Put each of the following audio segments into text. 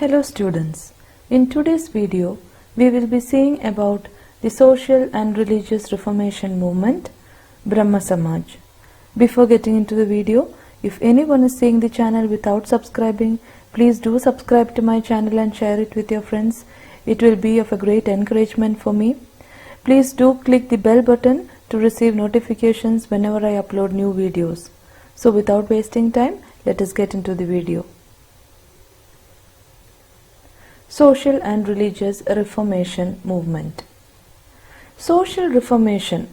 Hello students, in today's video we will be seeing about the social and religious reformation movement, Brahmo Samaj. Before getting into the video, if anyone is seeing the channel without subscribing, please do subscribe to my channel and share it with your friends. It will be of a great encouragement for me. Please do click the bell button to receive notifications whenever I upload new videos. So without wasting time, let us get into the video. Social and religious reformation movement. Social reformation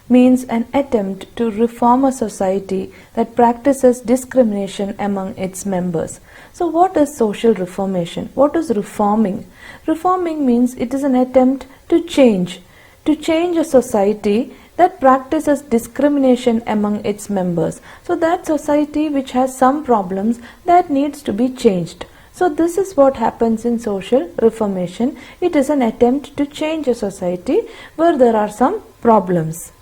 means an attempt to reform a society that practices discrimination among its members. So what is social reformation? What is reforming? Reforming means it is an attempt to change a society that practices discrimination among its members. So that society which has some problems that needs to be changed. So this is what happens in social reformation. It is an attempt to change a society where there are some problems.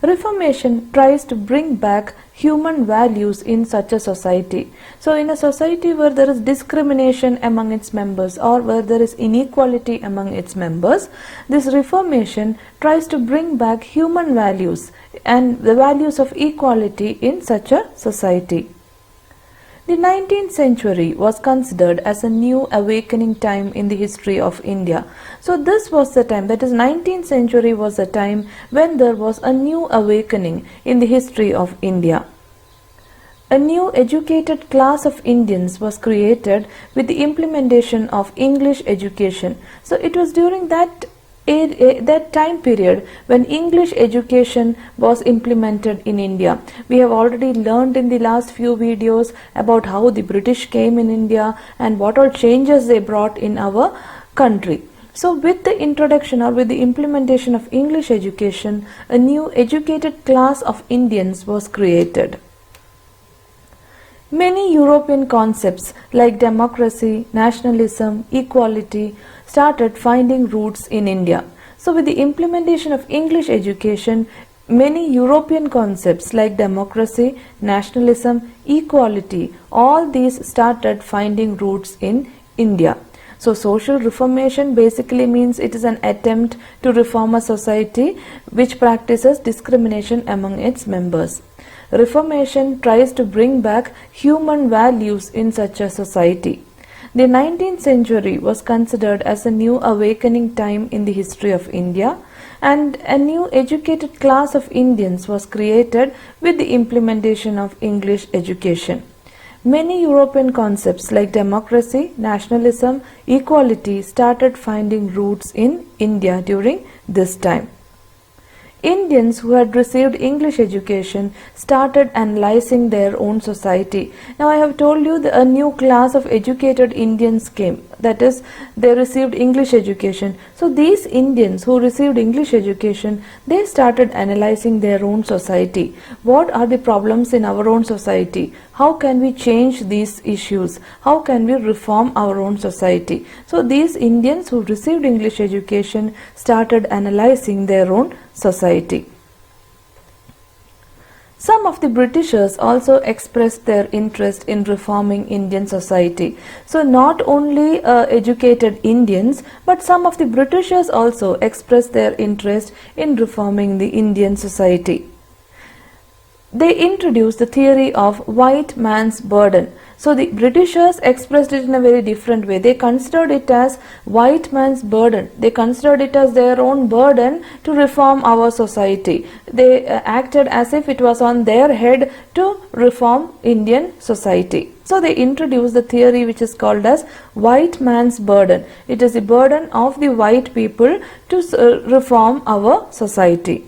Reformation tries to bring back human values in such a society. So in a society where there is discrimination among its members or where there is inequality among its members, this reformation tries to bring back human values and the values of equality in such a society. The 19th century was considered as a new awakening time in the history of India. So this was the time, that is 19th century was the time when there was a new awakening in the history of India. A new educated class of Indians was created with the implementation of English education. So it was during that time period when English education was implemented in India. We have already learned in the last few videos about how the British came in India and what all changes they brought in our country. So with the introduction or with the implementation of English education, a new educated class of Indians was created. Many European concepts like democracy, nationalism, equality started finding roots in India. So with the implementation of English education, many European concepts like democracy, nationalism, equality, all these started finding roots in India. So social reformation basically means it is an attempt to reform a society which practices discrimination among its members. Reformation tries to bring back human values in such a society. The 19th century was considered as a new awakening time in the history of India, and a new educated class of Indians was created with the implementation of English education. Many European concepts like democracy, nationalism, equality started finding roots in India during this time. Indians who had received English education started analyzing their own society. Now I have told you that a new class of educated Indians came. That is, they received English education. So these Indians who received English education, they started analyzing their own society. What are the problems in our own society? How can we change these issues? How can we reform our own society? So these Indians who received English education started analyzing their own society. Some of the Britishers also expressed their interest in reforming Indian society. So not only educated Indians, but some of the Britishers also expressed their interest in reforming the Indian society. They introduced the theory of white man's burden. So the Britishers expressed it in a very different way. They considered it as white man's burden. They considered it as their own burden to reform our society. They acted as if it was on their head to reform Indian society. So they introduced the theory which is called as white man's burden. It is the burden of the white people to reform our society.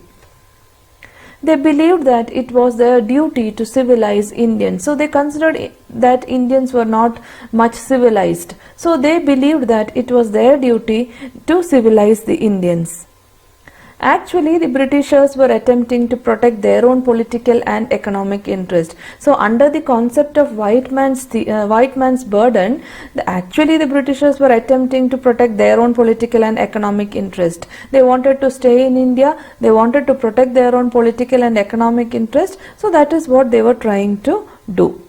They believed that it was their duty to civilize Indians. So they considered that Indians were not much civilized. So they believed that it was their duty to civilize the Indians. Actually, the Britishers were attempting to protect their own political and economic interest. So under the concept of white man's burden, actually the Britishers were attempting to protect their own political and economic interest. They wanted to stay in India, they wanted to protect their own political and economic interest. So that is what they were trying to do.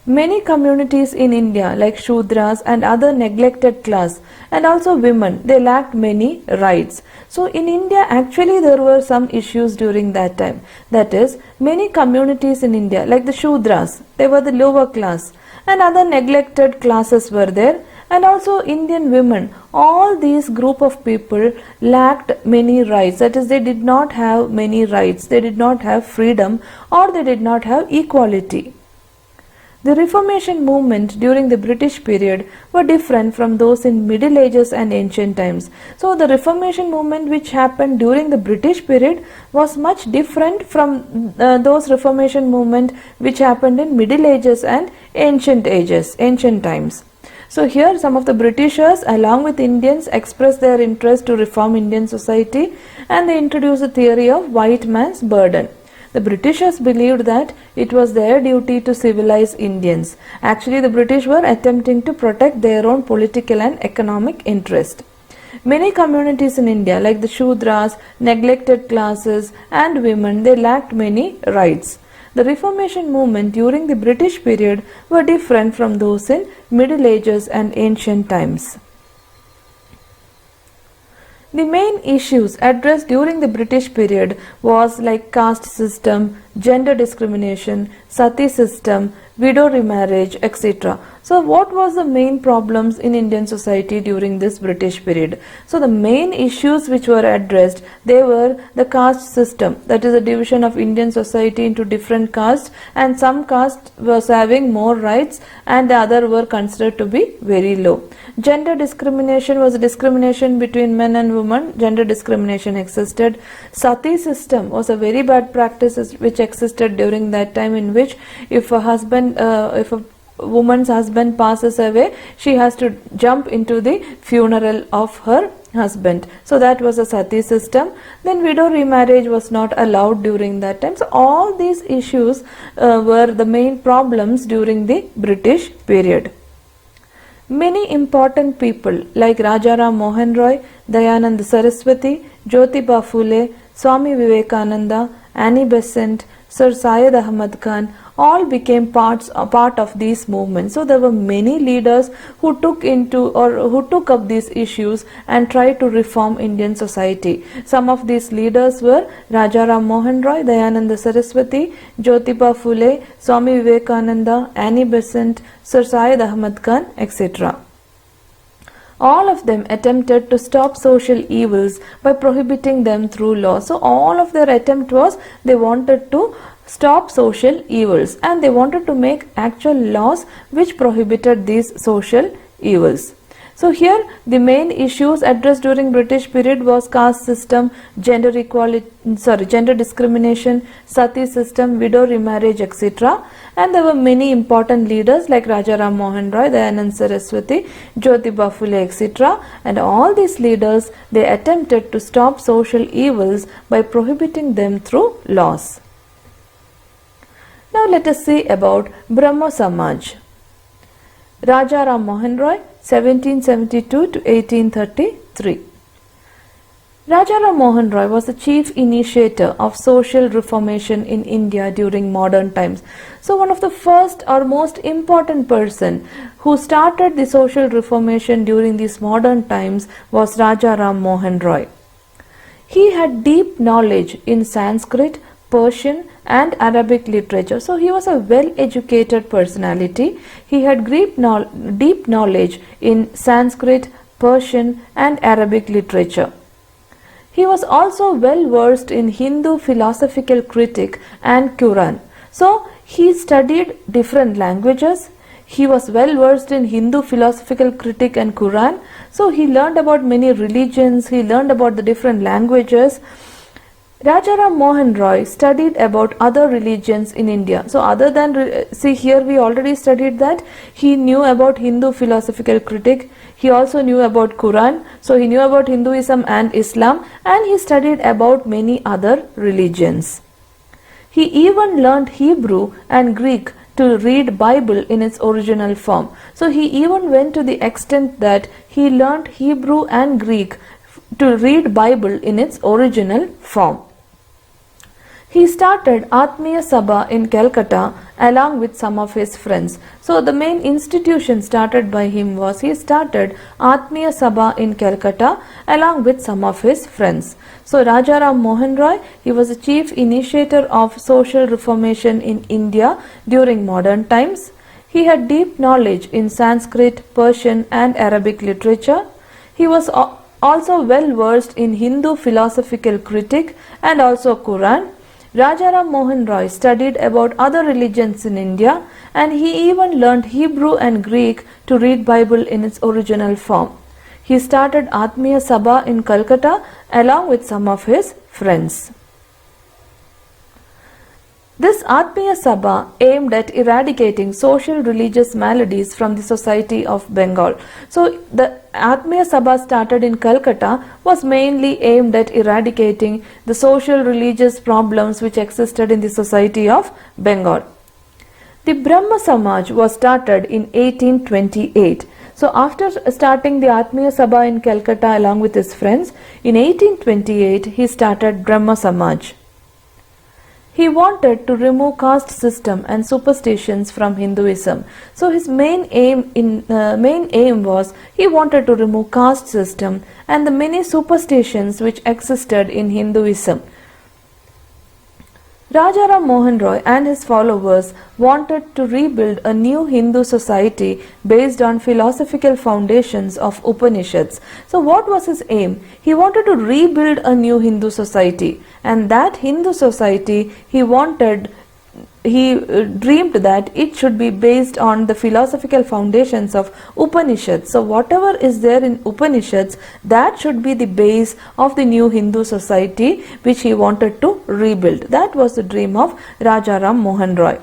Many communities in India like Shudras and other neglected class and also women, they lacked many rights. So in India actually there were some issues during that time. That is, many communities in India like the Shudras, they were the lower class, and other neglected classes were there, and also Indian women. All these group of people lacked many rights. That is, they did not have many rights, they did not have freedom, or they did not have equality. The Reformation movement during the British period were different from those in Middle Ages and ancient times. So the Reformation movement which happened during the British period was much different from those Reformation movement which happened in Middle Ages and ancient times. So here some of the Britishers along with Indians expressed their interest to reform Indian society, and they introduced the theory of white man's burden. The Britishers believed that it was their duty to civilize Indians. Actually, the British were attempting to protect their own political and economic interest. Many communities in India, like the Shudras, neglected classes, and women, they lacked many rights. The Reformation movement during the British period were different from those in Middle Ages and ancient times. The main issues addressed during the British period was like caste system, gender discrimination, Sati system, widow remarriage, etc. So what was the main problems in Indian society during this British period? So the main issues which were addressed, they were the caste system, that is a division of Indian society into different castes, and some caste was having more rights and the other were considered to be very low. Gender discrimination was a discrimination between men and women. Gender discrimination existed. Sati system was a very bad practice which existed during that time, in which if a woman's husband passes away, she has to jump into the funeral of her husband. So that was a Sati system. Then widow remarriage was not allowed during that time. So all these issues were the main problems during the British period. Many important people like Rajaram Mohan Roy, Dayanand Saraswati, Jyotiba Phule, Swami Vivekananda, Annie Besant, Sir Syed Ahmed Khan, all became part of these movements. So there were many leaders who took up these issues and tried to reform Indian society. Some of these leaders were Rajaram Mohan Roy, Dayanand Saraswati, Jyotiba Phule, Swami Vivekananda, Annie Besant, Sir Syed Ahmed Khan, etc. All of them attempted to stop social evils by prohibiting them through law. So all of their attempt was they wanted to stop social evils, and they wanted to make actual laws which prohibited these social evils. So here the main issues addressed during British period was caste system, gender discrimination, Sati system, widow remarriage, etc. And there were many important leaders like Rajaram Mohan Roy, Dayanand Saraswati, Jyotiba Phule, etc. And all these leaders, they attempted to stop social evils by prohibiting them through laws. Now let us see about Brahmo Samaj. Rajaram Mohan Roy, 1772 to 1833. Rajaram Mohan Roy was the chief initiator of social reformation in India during modern times. So one of the first or most important person who started the social reformation during these modern times was Rajaram Mohan Roy. He had deep knowledge in Sanskrit, Persian and Arabic literature. So he was a well-educated personality. He had deep knowledge in Sanskrit, Persian and Arabic literature. He was also well versed in Hindu philosophical critique and Quran. So he studied different languages. He was well versed in Hindu philosophical critique and Quran. So he learned about many religions. He learned about the different languages. Rajaram Mohan Roy studied about other religions in India. So other than, see here we already studied that he knew about Hindu philosophical critique. He also knew about Quran. So he knew about Hinduism and Islam, and he studied about many other religions. He even learned Hebrew and Greek to read Bible in its original form. So he even went to the extent that he learned Hebrew and Greek to read Bible in its original form. He started Atmiya Sabha in Calcutta along with some of his friends. So the main institution started by him was he started Atmiya Sabha in Calcutta along with some of his friends. So Rajaram Mohan Roy, he was the chief initiator of social reformation in India during modern times. He had deep knowledge in Sanskrit, Persian and Arabic literature. He was also well versed in Hindu philosophical critique and also Quran. Rajaram Mohan Roy studied about other religions in India and he even learned Hebrew and Greek to read Bible in its original form. He started Atmiya Sabha in Calcutta along with some of his friends. This Atmiya Sabha aimed at eradicating social religious maladies from the society of Bengal. So the Atmiya Sabha started in Calcutta was mainly aimed at eradicating the social religious problems which existed in the society of Bengal. The Brahmo Samaj was started in 1828. So after starting the Atmiya Sabha in Calcutta along with his friends, in 1828 he started Brahmo Samaj. He wanted to remove caste system and superstitions from Hinduism. So his main aim was he wanted to remove caste system and the many superstitions which existed in Hinduism. Rajaram Mohan Roy and his followers wanted to rebuild a new Hindu society based on philosophical foundations of Upanishads. So what was his aim? He wanted to rebuild a new Hindu society, and that Hindu society he dreamed that it should be based on the philosophical foundations of Upanishads. So whatever is there in Upanishads, that should be the base of the new Hindu society which he wanted to rebuild. That was the dream of Rajaram Mohan Roy.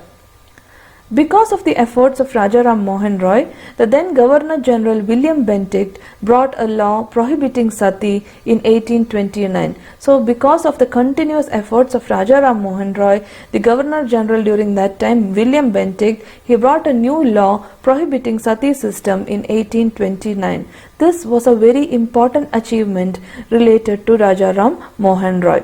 Because of the efforts of Rajaram Mohan Roy, the then Governor General William Bentinck brought a law prohibiting Sati in 1829. So because of the continuous efforts of Rajaram Mohan Roy, the Governor General during that time, William Bentinck, he brought a new law prohibiting Sati system in 1829. This was a very important achievement related to Rajaram Mohan Roy.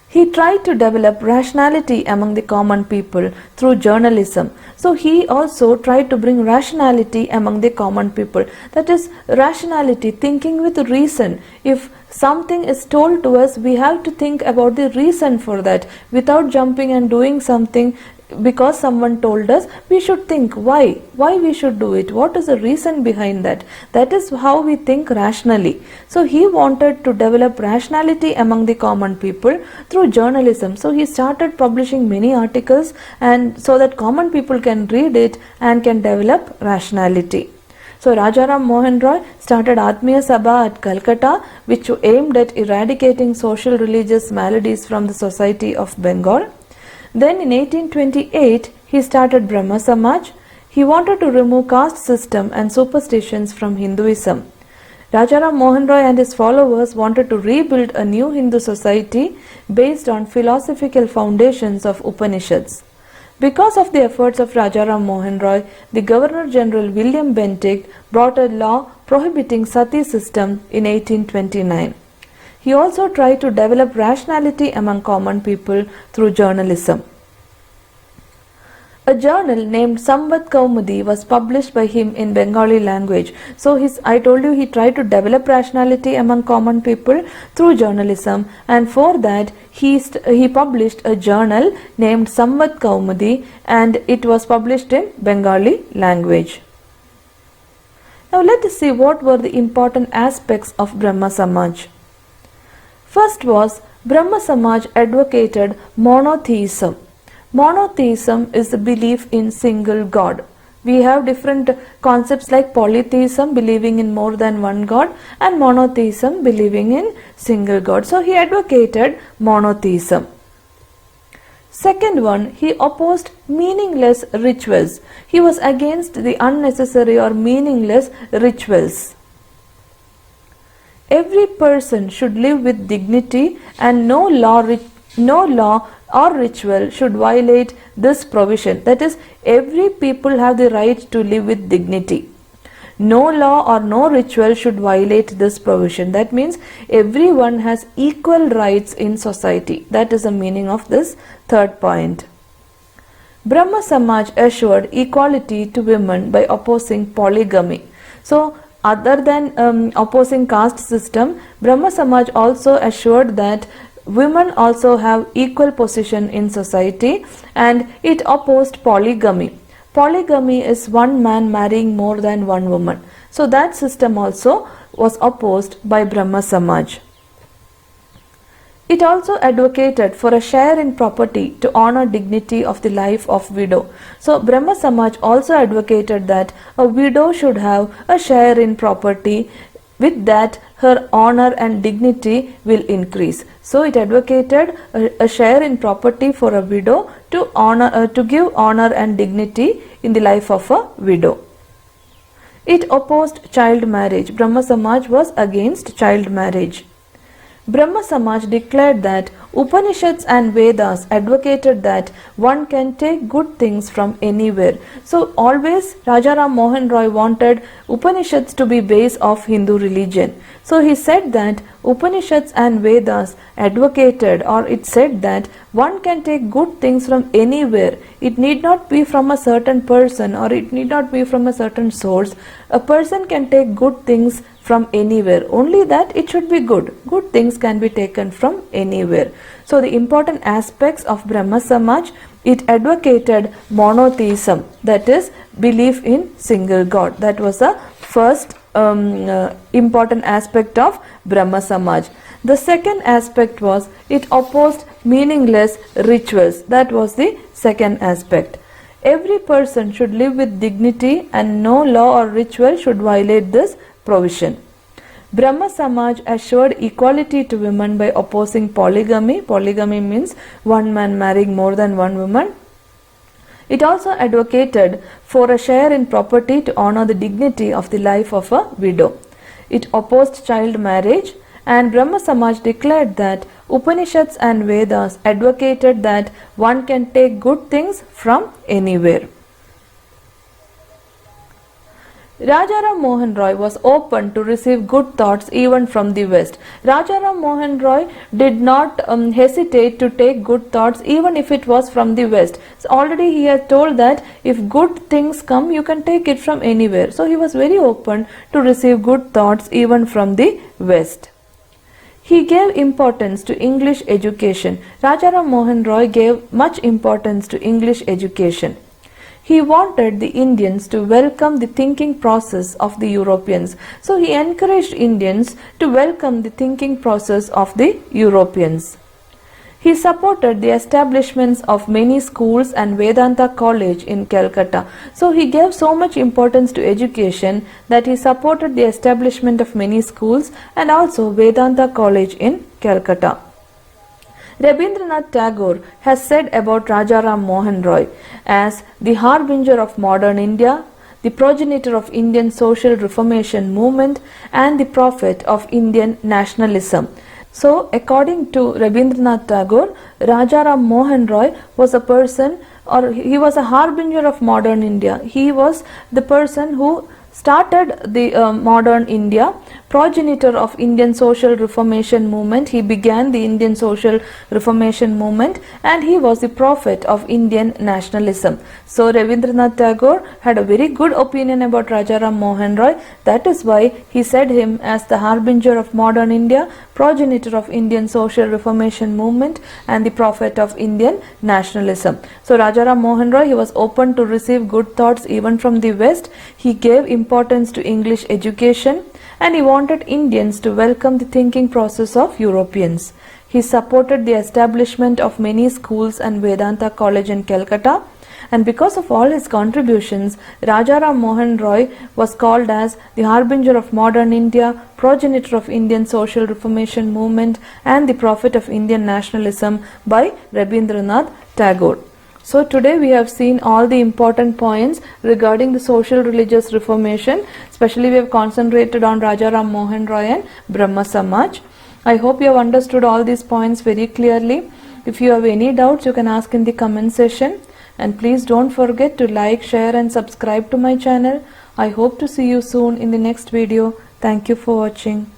He tried to develop rationality among the common people through journalism. So he also tried to bring rationality among the common people. That is rationality, thinking with reason. If something is told to us, we have to think about the reason for that. Without jumping and doing something because someone told us, we should think why we should do it, what is the reason behind that. That is how we think rationally. So he wanted to develop rationality among the common people through journalism. So he started publishing many articles, and so that common people can read it and can develop rationality. So Rajaram Mohan Roy started Atmiya Sabha at Calcutta, which aimed at eradicating social religious maladies from the society of Bengal. Then in 1828, he started Brahmo Samaj. He wanted to remove caste system and superstitions from Hinduism. Rajaram Mohan Roy and his followers wanted to rebuild a new Hindu society based on philosophical foundations of Upanishads. Because of the efforts of Rajaram Mohan Roy, the Governor General William Bentinck brought a law prohibiting Sati system in 1829. He also tried to develop rationality among common people through journalism. A journal named Samvad Kaumudhi was published by him in Bengali language. So I told you he tried to develop rationality among common people through journalism, and for that he published a journal named Samvad Kaumudhi, and it was published in Bengali language. Now let us see what were the important aspects of Brahmo Samaj. First was, Brahmo Samaj advocated monotheism. Monotheism is the belief in single God. We have different concepts like polytheism, believing in more than one God, and monotheism, believing in single God. So he advocated monotheism. Second one, he opposed meaningless rituals. He was against the unnecessary or meaningless rituals. Every person should live with dignity, and no law or ritual should violate this provision. That is, every people have the right to live with dignity. no law or no ritual should violate this provision. That means everyone has equal rights in society. That is the meaning of this third point. Brahmo Samaj assured equality to women by opposing polygamy. So, other than opposing caste system, Brahmo Samaj also assured that women also have equal position in society, and it opposed polygamy. Polygamy is one man marrying more than one woman. So that system also was opposed by Brahmo Samaj. It also advocated for a share in property to honor dignity of the life of widow. So Brahmo Samaj also advocated that a widow should have a share in property. With that, her honor and dignity will increase. So it advocated a share in property for a widow to give honor and dignity in the life of a widow. It opposed child marriage. Brahmo Samaj was against child marriage. Brahmo Samaj declared that Upanishads and Vedas advocated that one can take good things from anywhere. So always Rajaram Mohan Roy wanted Upanishads to be base of Hindu religion. So he said that Upanishads and Vedas advocated, or it said that one can take good things from anywhere. It need not be from a certain person, or it need not be from a certain source. A person can take good things from anywhere, only that it should be good. Good things can be taken from anywhere. So the important aspects of Brahmo Samaj, it advocated monotheism, that is belief in single God. That was the first important aspect of Brahmo Samaj. The second aspect was it opposed meaningless rituals. That was the second aspect. Every person should live with dignity and no law or ritual should violate this provision. Brahmo Samaj assured equality to women by opposing polygamy. Polygamy means one man marrying more than one woman. It also advocated for a share in property to honor the dignity of the life of a widow. It opposed child marriage, and Brahmo Samaj declared that Upanishads and Vedas advocated that one can take good things from anywhere. Rajaram Mohan Roy was open to receive good thoughts even from the West. Rajaram Mohan Roy did not hesitate to take good thoughts even if it was from the West. So already he had told that if good things come, you can take it from anywhere. So he was very open to receive good thoughts even from the West. He gave importance to English education. Rajaram Mohan Roy gave much importance to English education. He wanted the Indians to welcome the thinking process of the Europeans. So he encouraged Indians to welcome the thinking process of the Europeans. He supported the establishments of many schools and Vedanta College in Calcutta. So he gave so much importance to education that he supported the establishment of many schools and also Vedanta College in Calcutta. Rabindranath Tagore has said about Rajaram Mohan Roy as the harbinger of modern India, the progenitor of Indian social reformation movement, and the prophet of Indian nationalism. So, according to Rabindranath Tagore, Rajaram Mohan Roy was a person, or he was a harbinger of modern India. He was the person who started the modern India, progenitor of Indian social reformation movement. He began the Indian social reformation movement, and he was the prophet of Indian nationalism. So Rabindranath Tagore had a very good opinion about Rajaram Mohan Roy. That is why he said him as the harbinger of modern India, progenitor of Indian social reformation movement, and the prophet of Indian nationalism. So Rajaram Mohan Roy, he was open to receive good thoughts even from the West. He gave importance to English education, and he wanted Indians to welcome the thinking process of Europeans. He supported the establishment of many schools and Vedanta College in Calcutta, and because of all his contributions, Rajaram Mohan Roy was called as the harbinger of modern India, progenitor of Indian social reformation movement, and the prophet of Indian nationalism by Rabindranath Tagore. So today we have seen all the important points regarding the social religious reformation. Especially we have concentrated on Rajaram Mohan Roy and Brahmo Samaj. I hope you have understood all these points very clearly. If you have any doubts, you can ask in the comment section. And please don't forget to like, share and subscribe to my channel. I hope to see you soon in the next video. Thank you for watching.